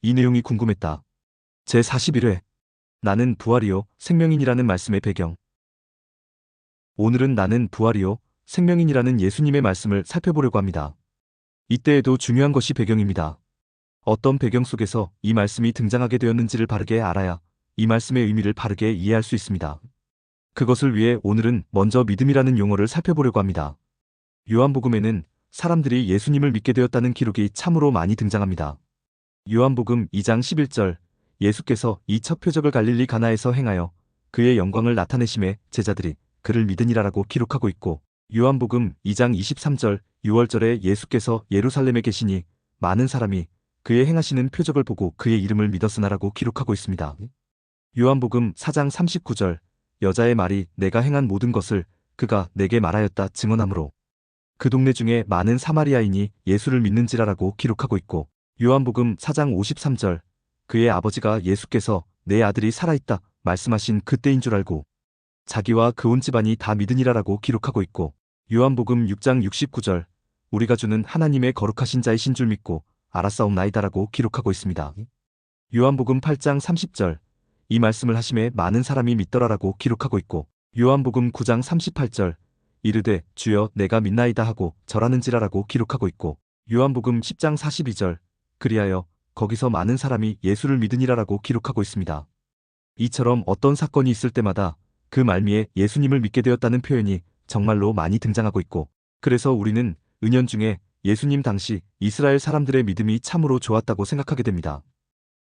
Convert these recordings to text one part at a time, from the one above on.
이 내용이 궁금했다. 제41회 나는 부활이요 생명인이라는 말씀의 배경. 오늘은 나는 부활이요 생명인이라는 예수님의 말씀을 살펴보려고 합니다. 이때에도 중요한 것이 배경입니다. 어떤 배경 속에서 이 말씀이 등장하게 되었는지를 바르게 알아야 이 말씀의 의미를 바르게 이해할 수 있습니다. 그것을 위해 오늘은 먼저 믿음이라는 용어를 살펴보려고 합니다. 요한복음에는 사람들이 예수님을 믿게 되었다는 기록이 참으로 많이 등장합니다. 요한복음 2장 11절 예수께서 이 첫 표적을 갈릴리 가나에서 행하여 그의 영광을 나타내심에 제자들이 그를 믿으니라라고 기록하고 있고, 요한복음 2장 23절 6월절에 예수께서 예루살렘에 계시니 많은 사람이 그의 행하시는 표적을 보고 그의 이름을 믿었으나라고 기록하고 있습니다. 요한복음 4장 39절 여자의 말이 내가 행한 모든 것을 그가 내게 말하였다 증언하므로 그 동네 중에 많은 사마리아인이 예수를 믿는지라라고 기록하고 있고, 요한복음 4장 53절 그의 아버지가 예수께서 내 아들이 살아있다 말씀하신 그때인 줄 알고 자기와 그 온 집안이 다 믿으니라라고 기록하고 있고, 요한복음 6장 69절 우리가 주는 하나님의 거룩하신 자이신 줄 믿고 알았사옵나이다라고 기록하고 있습니다. 요한복음 8장 30절 이 말씀을 하심에 많은 사람이 믿더라라고 기록하고 있고, 요한복음 9장 38절 이르되 주여 내가 믿나이다 하고 절하는지라라고 기록하고 있고, 요한복음 10장 42절 그리하여 거기서 많은 사람이 예수를 믿으니라라고 기록하고 있습니다. 이처럼 어떤 사건이 있을 때마다 그 말미에 예수님을 믿게 되었다는 표현이 정말로 많이 등장하고 있고, 그래서 우리는 은연중에 예수님 당시 이스라엘 사람들의 믿음이 참으로 좋았다고 생각하게 됩니다.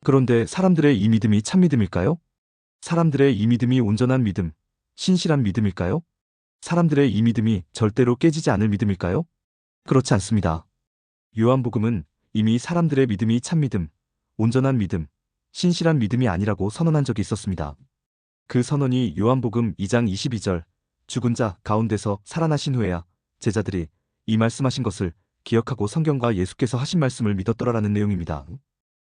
그런데 사람들의 이 믿음이 참 믿음일까요? 사람들의 이 믿음이 온전한 믿음, 신실한 믿음일까요? 사람들의 이 믿음이 절대로 깨지지 않을 믿음일까요? 그렇지 않습니다. 요한복음은 이미 사람들의 믿음이 참 믿음, 온전한 믿음, 신실한 믿음이 아니라고 선언한 적이 있었습니다. 그 선언이 요한복음 2장 22절 죽은 자 가운데서 살아나신 후에야 제자들이 이 말씀하신 것을 기억하고 성경과 예수께서 하신 말씀을 믿었더라라는 내용입니다.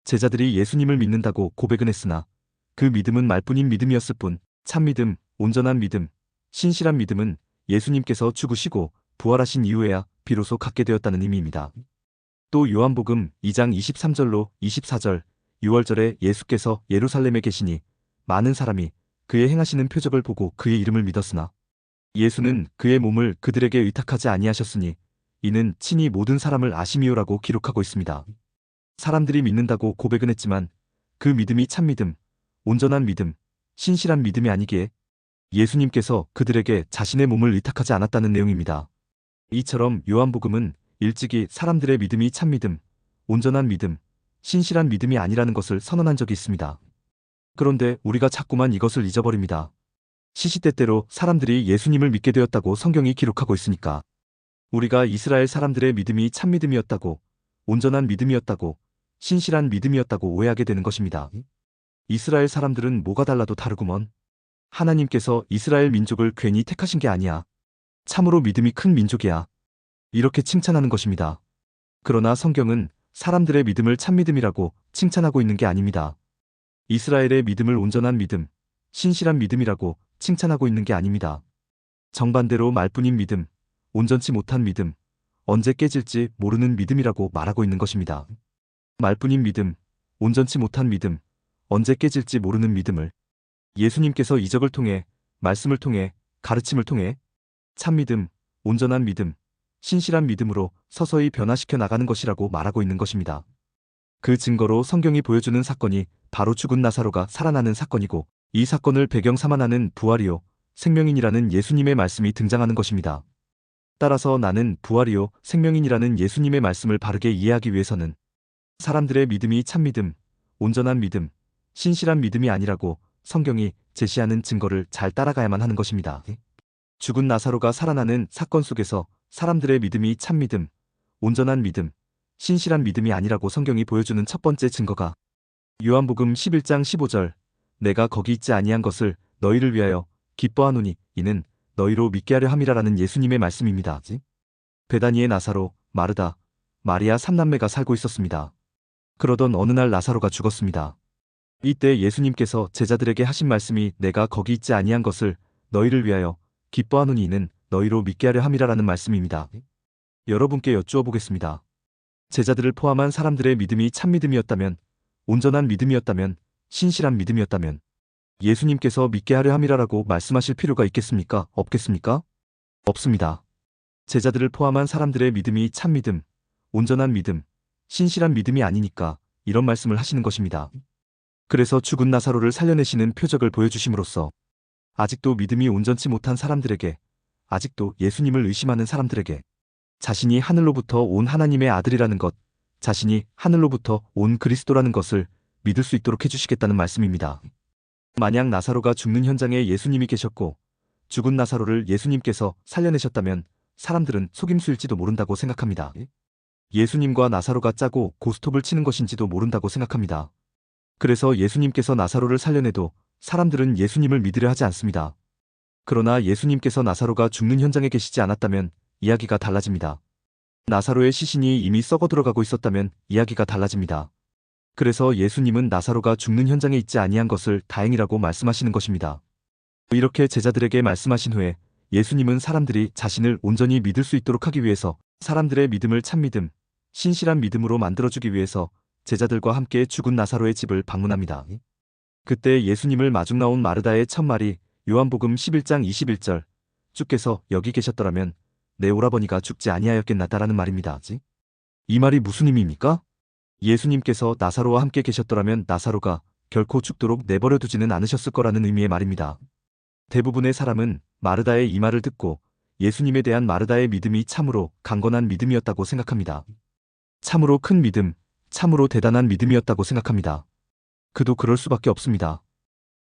제자들이 예수님을 믿는다고 고백은 했으나 그 믿음은 말뿐인 믿음이었을 뿐 참 믿음, 온전한 믿음, 신실한 믿음은 예수님께서 죽으시고 부활하신 이후에야 비로소 갖게 되었다는 의미입니다. 또 요한복음 2장 23절로 24절 6월절에 예수께서 예루살렘에 계시니 많은 사람이 그의 행하시는 표적을 보고 그의 이름을 믿었으나 예수는 그의 몸을 그들에게 의탁하지 아니하셨으니 이는 친히 모든 사람을 아심이요라고 기록하고 있습니다. 사람들이 믿는다고 고백은 했지만 그 믿음이 참 믿음, 온전한 믿음, 신실한 믿음이 아니기에 예수님께서 그들에게 자신의 몸을 의탁하지 않았다는 내용입니다. 이처럼 요한복음은 일찍이 사람들의 믿음이 참 믿음, 온전한 믿음, 신실한 믿음이 아니라는 것을 선언한 적이 있습니다. 그런데 우리가 자꾸만 이것을 잊어버립니다. 시시때때로 사람들이 예수님을 믿게 되었다고 성경이 기록하고 있으니까 우리가 이스라엘 사람들의 믿음이 참 믿음이었다고, 온전한 믿음이었다고, 신실한 믿음이었다고 오해하게 되는 것입니다. 이스라엘 사람들은 뭐가 달라도 다르구먼. 하나님께서 이스라엘 민족을 괜히 택하신 게 아니야. 참으로 믿음이 큰 민족이야. 이렇게 칭찬하는 것입니다. 그러나 성경은 사람들의 믿음을 참 믿음이라고 칭찬하고 있는 게 아닙니다. 이스라엘의 믿음을 온전한 믿음, 신실한 믿음이라고 칭찬하고 있는 게 아닙니다. 정반대로 말뿐인 믿음, 온전치 못한 믿음, 언제 깨질지 모르는 믿음이라고 말하고 있는 것입니다. 말뿐인 믿음, 온전치 못한 믿음, 언제 깨질지 모르는 믿음을 예수님께서 이적을 통해, 말씀을 통해, 가르침을 통해 참 믿음, 온전한 믿음, 신실한 믿음으로 서서히 변화시켜 나가는 것이라고 말하고 있는 것입니다. 그 증거로 성경이 보여주는 사건이 바로 죽은 나사로가 살아나는 사건이고, 이 사건을 배경 삼아 나는 부활이요 생명인이라는 예수님의 말씀이 등장하는 것입니다. 따라서 나는 부활이요 생명인이라는 예수님의 말씀을 바르게 이해하기 위해서는 사람들의 믿음이 참 믿음, 온전한 믿음, 신실한 믿음이 아니라고 성경이 제시하는 증거를 잘 따라가야만 하는 것입니다. 죽은 나사로가 살아나는 사건 속에서 사람들의 믿음이 참 믿음, 온전한 믿음, 신실한 믿음이 아니라고 성경이 보여주는 첫 번째 증거가 요한복음 11장 15절 내가 거기 있지 아니한 것을 너희를 위하여 기뻐하노니 이는 너희로 믿게 하려 함이라라는 예수님의 말씀입니다. 베다니의 나사로, 마르다, 마리아 삼남매가 살고 있었습니다. 그러던 어느 날 나사로가 죽었습니다. 이때 예수님께서 제자들에게 하신 말씀이 내가 거기 있지 아니한 것을 너희를 위하여 기뻐하노니 이는 너희로 믿게 하려 함이라라는 말씀입니다. 여러분께 여쭈어 보겠습니다. 제자들을 포함한 사람들의 믿음이 참 믿음이었다면 온전한 믿음이었다면, 신실한 믿음이었다면 예수님께서 믿게 하려 함이라라고 말씀하실 필요가 있겠습니까? 없겠습니까? 없습니다. 제자들을 포함한 사람들의 믿음이 참 믿음, 온전한 믿음, 신실한 믿음이 아니니까 이런 말씀을 하시는 것입니다. 그래서 죽은 나사로를 살려내시는 표적을 보여주심으로써 아직도 믿음이 온전치 못한 사람들에게, 아직도 예수님을 의심하는 사람들에게 자신이 하늘로부터 온 하나님의 아들이라는 것, 자신이 하늘로부터 온 그리스도라는 것을 믿을 수 있도록 해주시겠다는 말씀입니다. 만약 나사로가 죽는 현장에 예수님이 계셨고 죽은 나사로를 예수님께서 살려내셨다면 사람들은 속임수일지도 모른다고 생각합니다. 예수님과 나사로가 짜고 고스톱을 치는 것인지도 모른다고 생각합니다. 그래서 예수님께서 나사로를 살려내도 사람들은 예수님을 믿으려 하지 않습니다. 그러나 예수님께서 나사로가 죽는 현장에 계시지 않았다면 이야기가 달라집니다. 나사로의 시신이 이미 썩어 들어가고 있었다면 이야기가 달라집니다. 그래서 예수님은 나사로가 죽는 현장에 있지 아니한 것을 다행이라고 말씀하시는 것입니다. 이렇게 제자들에게 말씀하신 후에 예수님은 사람들이 자신을 온전히 믿을 수 있도록 하기 위해서 사람들의 믿음을 참믿음, 신실한 믿음으로 만들어주기 위해서 제자들과 함께 죽은 나사로의 집을 방문합니다. 그때 예수님을 마중 나온 마르다의 첫말이 요한복음 11장 21절 주께서 여기 계셨더라면 내 오라버니가 죽지 아니하였겠나다라는 말입니다. 이 말이 무슨 의미입니까? 예수님께서 나사로와 함께 계셨더라면 나사로가 결코 죽도록 내버려 두지는 않으셨을 거라는 의미의 말입니다. 대부분의 사람은 마르다의 이 말을 듣고 예수님에 대한 마르다의 믿음이 참으로 강건한 믿음이었다고 생각합니다. 참으로 큰 믿음, 참으로 대단한 믿음이었다고 생각합니다. 그도 그럴 수밖에 없습니다.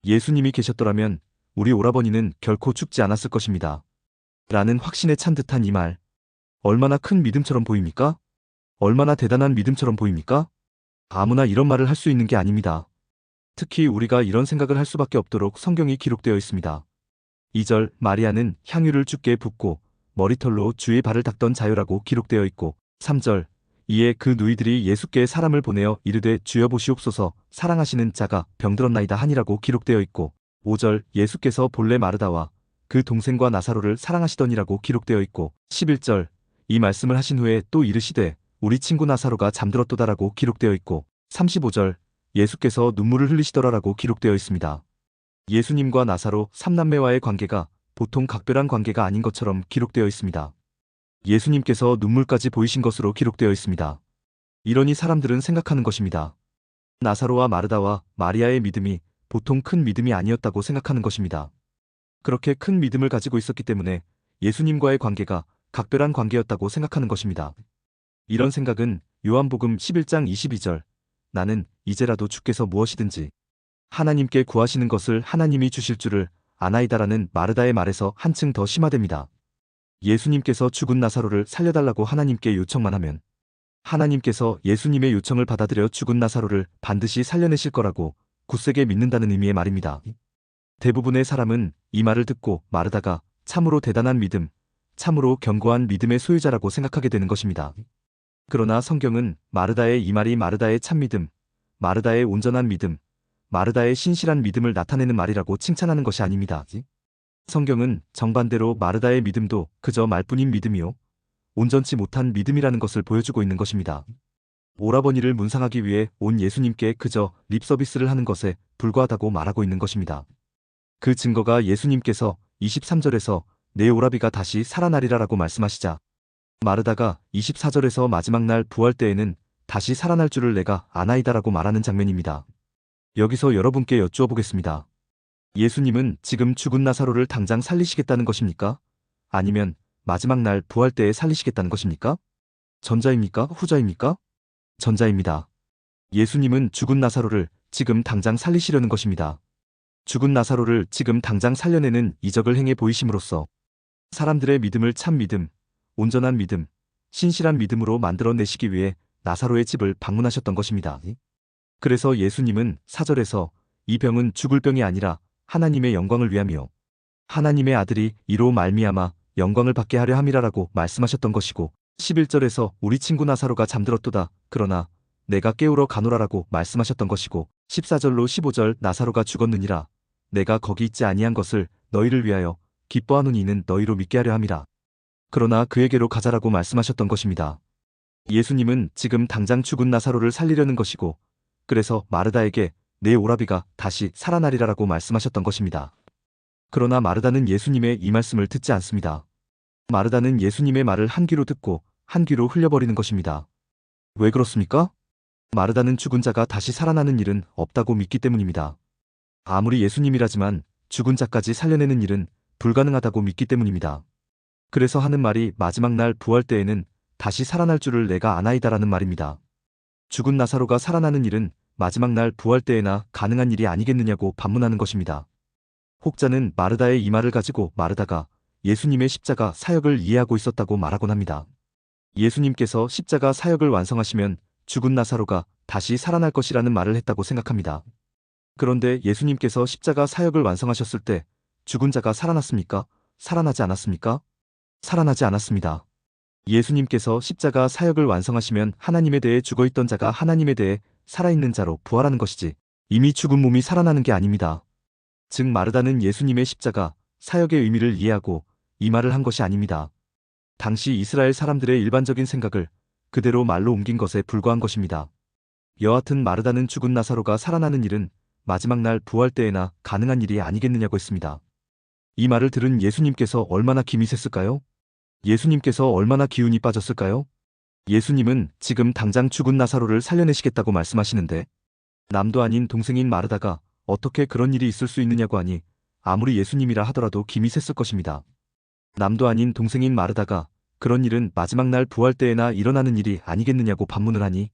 예수님이 계셨더라면 우리 오라버니는 결코 죽지 않았을 것입니다. 라는 확신에 찬 듯한 이 말. 얼마나 큰 믿음처럼 보입니까? 얼마나 대단한 믿음처럼 보입니까? 아무나 이런 말을 할 수 있는 게 아닙니다. 특히 우리가 이런 생각을 할 수밖에 없도록 성경이 기록되어 있습니다. 2절 마리아는 향유를 주께 붓고 머리털로 주의 발을 닦던 자요라고 기록되어 있고 3절 이에 그 누이들이 예수께 사람을 보내어 이르되 주여 보시옵소서 사랑하시는 자가 병들었나이다 하니라고 기록되어 있고 5절 예수께서 본래 마르다와 그 동생과 나사로를 사랑하시더니라고 기록되어 있고 11절 이 말씀을 하신 후에 또 이르시되 우리 친구 나사로가 잠들었도다라고 기록되어 있고 35절 예수께서 눈물을 흘리시더라라고 기록되어 있습니다. 예수님과 나사로 삼남매와의 관계가 보통 각별한 관계가 아닌 것처럼 기록되어 있습니다. 예수님께서 눈물까지 보이신 것으로 기록되어 있습니다. 이러니 사람들은 생각하는 것입니다. 나사로와 마르다와 마리아의 믿음이 보통 큰 믿음이 아니었다고 생각하는 것입니다. 그렇게 큰 믿음을 가지고 있었기 때문에 예수님과의 관계가 각별한 관계였다고 생각하는 것입니다. 이런 생각은 요한복음 11장 22절 나는 이제라도 주께서 무엇이든지 하나님께 구하시는 것을 하나님이 주실 줄을 아나이다라는 마르다의 말에서 한층 더 심화됩니다. 예수님께서 죽은 나사로를 살려달라고 하나님께 요청만 하면 하나님께서 예수님의 요청을 받아들여 죽은 나사로를 반드시 살려내실 거라고 굳세게 믿는다는 의미의 말입니다. 대부분의 사람은 이 말을 듣고 마르다가 참으로 대단한 믿음, 참으로 견고한 믿음의 소유자라고 생각하게 되는 것입니다. 그러나 성경은 마르다의 이 말이 마르다의 참믿음, 마르다의 온전한 믿음, 마르다의 신실한 믿음을 나타내는 말이라고 칭찬하는 것이 아닙니다. 성경은 정반대로 마르다의 믿음도 그저 말뿐인 믿음이요 온전치 못한 믿음이라는 것을 보여주고 있는 것입니다. 오라버니를 문상하기 위해 온 예수님께 그저 립서비스를 하는 것에 불과하다고 말하고 있는 것입니다. 그 증거가 예수님께서 23절에서 내 오라비가 다시 살아나리라라고 말씀하시자 마르다가 24절에서 마지막 날 부활 때에는 다시 살아날 줄을 내가 아나이다라고 말하는 장면입니다. 여기서 여러분께 여쭈어 보겠습니다. 예수님은 지금 죽은 나사로를 당장 살리시겠다는 것입니까? 아니면 마지막 날 부활 때에 살리시겠다는 것입니까? 전자입니까? 후자입니까? 전자입니다. 예수님은 죽은 나사로를 지금 당장 살리시려는 것입니다. 죽은 나사로를 지금 당장 살려내는 이적을 행해 보이심으로써 사람들의 믿음을 참 믿음, 온전한 믿음, 신실한 믿음으로 만들어내시기 위해 나사로의 집을 방문하셨던 것입니다. 그래서 예수님은 4절에서 이 병은 죽을 병이 아니라 하나님의 영광을 위함이요 하나님의 아들이 이로 말미암아 영광을 받게 하려 함이라라고 말씀하셨던 것이고 11절에서 우리 친구 나사로가 잠들었도다 그러나 내가 깨우러 가노라라고 말씀하셨던 것이고 14절로 15절 나사로가 죽었느니라 내가 거기 있지 아니한 것을 너희를 위하여 기뻐하노니 이는 너희로 믿게 하려 함이라 그러나 그에게로 가자라고 말씀하셨던 것입니다. 예수님은 지금 당장 죽은 나사로를 살리려는 것이고 그래서 마르다에게 내 오라비가 다시 살아나리라라고 말씀하셨던 것입니다. 그러나 마르다는 예수님의 이 말씀을 듣지 않습니다. 마르다는 예수님의 말을 한 귀로 듣고 한 귀로 흘려버리는 것입니다. 왜 그렇습니까? 마르다는 죽은 자가 다시 살아나는 일은 없다고 믿기 때문입니다. 아무리 예수님이라지만 죽은 자까지 살려내는 일은 불가능하다고 믿기 때문입니다. 그래서 하는 말이 마지막 날 부활 때에는 다시 살아날 줄을 내가 아나이다라는 말입니다. 죽은 나사로가 살아나는 일은 마지막 날 부활 때에나 가능한 일이 아니겠느냐고 반문하는 것입니다. 혹자는 마르다의 이 말을 가지고 마르다가 예수님의 십자가 사역을 이해하고 있었다고 말하곤 합니다. 예수님께서 십자가 사역을 완성하시면 죽은 나사로가 다시 살아날 것이라는 말을 했다고 생각합니다. 그런데 예수님께서 십자가 사역을 완성하셨을 때 죽은 자가 살아났습니까? 살아나지 않았습니까? 살아나지 않았습니다. 예수님께서 십자가 사역을 완성하시면 하나님에 대해 죽어있던 자가 하나님에 대해 살아있는 자로 부활하는 것이지 이미 죽은 몸이 살아나는 게 아닙니다. 즉 마르다는 예수님의 십자가 사역의 의미를 이해하고 이 말을 한 것이 아닙니다. 당시 이스라엘 사람들의 일반적인 생각을 그대로 말로 옮긴 것에 불과한 것입니다. 여하튼 마르다는 죽은 나사로가 살아나는 일은 마지막 날 부활 때에나 가능한 일이 아니겠느냐고 했습니다. 이 말을 들은 예수님께서 얼마나 김이 샜을까요? 예수님께서 얼마나 기운이 빠졌을까요? 예수님은 지금 당장 죽은 나사로를 살려내시겠다고 말씀하시는데 남도 아닌 동생인 마르다가 어떻게 그런 일이 있을 수 있느냐고 하니 아무리 예수님이라 하더라도 김이 샜을 것입니다. 남도 아닌 동생인 마르다가 그런 일은 마지막 날 부활 때에나 일어나는 일이 아니겠느냐고 반문을 하니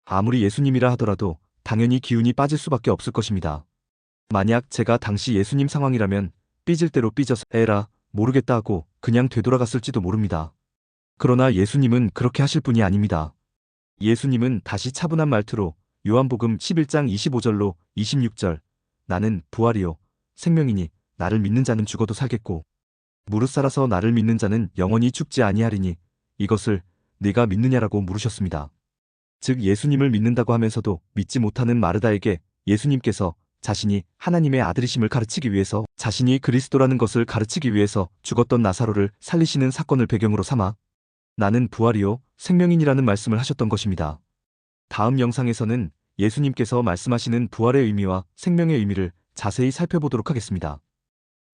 아무리 예수님이라 하더라도 당연히 기운이 빠질 수밖에 없을 것입니다. 만약 제가 당시 예수님 상황이라면 삐질 대로 삐져서 에라 모르겠다 하고 그냥 되돌아갔을지도 모릅니다. 그러나 예수님은 그렇게 하실 분이 아닙니다. 예수님은 다시 차분한 말투로 요한복음 11장 25절로 26절 나는 부활이요 생명이니 나를 믿는 자는 죽어도 살겠고 무릇 살아서 나를 믿는 자는 영원히 죽지 아니하리니 이것을 네가 믿느냐라고 물으셨습니다. 즉 예수님을 믿는다고 하면서도 믿지 못하는 마르다에게 예수님께서 자신이 하나님의 아들이심을 가르치기 위해서 자신이 그리스도라는 것을 가르치기 위해서 죽었던 나사로를 살리시는 사건을 배경으로 삼아 나는 부활이요 생명인이라는 말씀을 하셨던 것입니다. 다음 영상에서는 예수님께서 말씀하시는 부활의 의미와 생명의 의미를 자세히 살펴보도록 하겠습니다.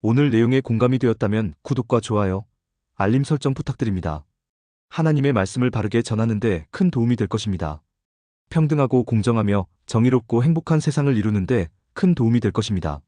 오늘 내용에 공감이 되었다면 구독과 좋아요, 알림 설정 부탁드립니다. 하나님의 말씀을 바르게 전하는 데 큰 도움이 될 것입니다. 평등하고 공정하며 정의롭고 행복한 세상을 이루는 데 큰 도움이 될 것입니다.